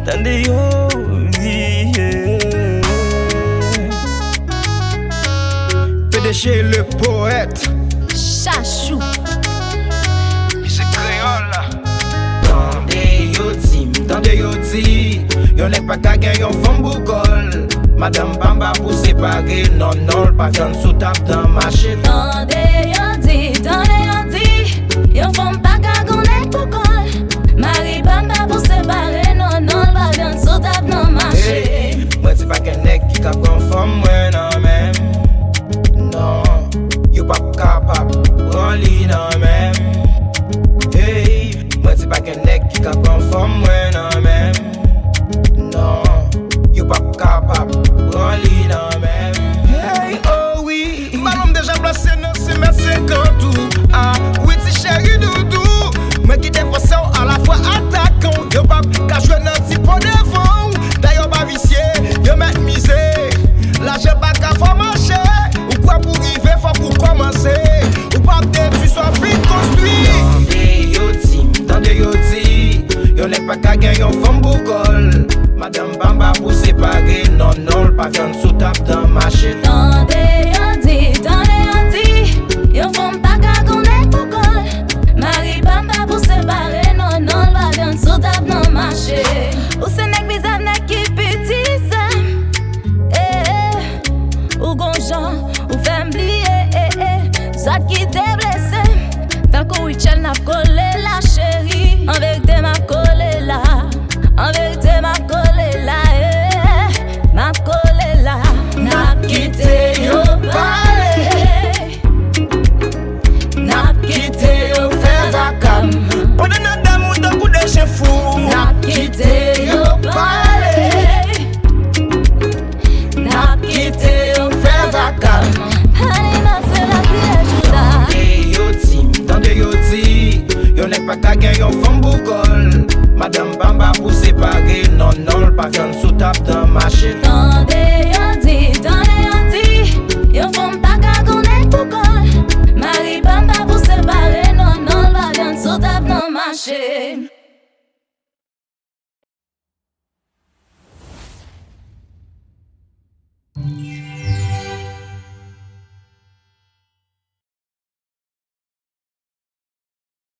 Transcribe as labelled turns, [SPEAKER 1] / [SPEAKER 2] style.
[SPEAKER 1] Tande yo di
[SPEAKER 2] PDG le poète
[SPEAKER 3] Chachou.
[SPEAKER 2] Musique créole. Tande yo di Yon n'est pas kage yon femme boukol. Madame Bamba pour séparer. Non, non, pas viande sous table dans marché.
[SPEAKER 3] Tande yo di yon femme pas kage boukol. Marie Bamba pour séparer. Non, non, pas viande sous table dans marché.
[SPEAKER 2] Moi c'est pas qu'un nèg qui ka conforme moi non même. Non, yo pas capable prend li non même. Hey, moi c'est pas qu'un nèg qui ka conforme moi non même. Non, yo pas capable prend li non même. Hey, oh oui, ballon déjà placé dans ces mètres 50 tout. Ah, oui ti chéri doudou. Moi qui défense à la fois attaquant. Yo pas ka jouer dans petit pot devant. D'ailleurs pas vicié, yo met misé. Là j'ai pas qu'à faire marcher. Ou quoi pour arriver, faut pour commencer. Ou pas peut-être tu sois vite construit. Tande yo di yon n'est pas qu'à gagner yon femme boukol. Madame Bamba pour séparer. Non, non, pas viande sous table dans marché.
[SPEAKER 3] Tande yo di yon femme pas kage boukol. Marie Bamba pour séparer. Non, non, pas viande sous table dans marché. Ou se nek bizarre nek ki petit ça. Ou gonjan, ou femme blier. Ça qui te blessé. Tant que Richel n'a collé la chérie. En vérité m'a collé là. En vérité m'a collé là. M'a collé là. N'a quitté yo parler. N'a quitté yo faire vacam.
[SPEAKER 2] On est dans d'amour d'un coup de chien fou.
[SPEAKER 3] N'a quitté yo parler. N'a quitté yo faire vacam. Allez m'a fait la pièce.
[SPEAKER 2] Tande yo di yon n'est pas qu'à gagner yon femme boukol. Madame Bamba pour séparer. Non, non, pas viande sous table dans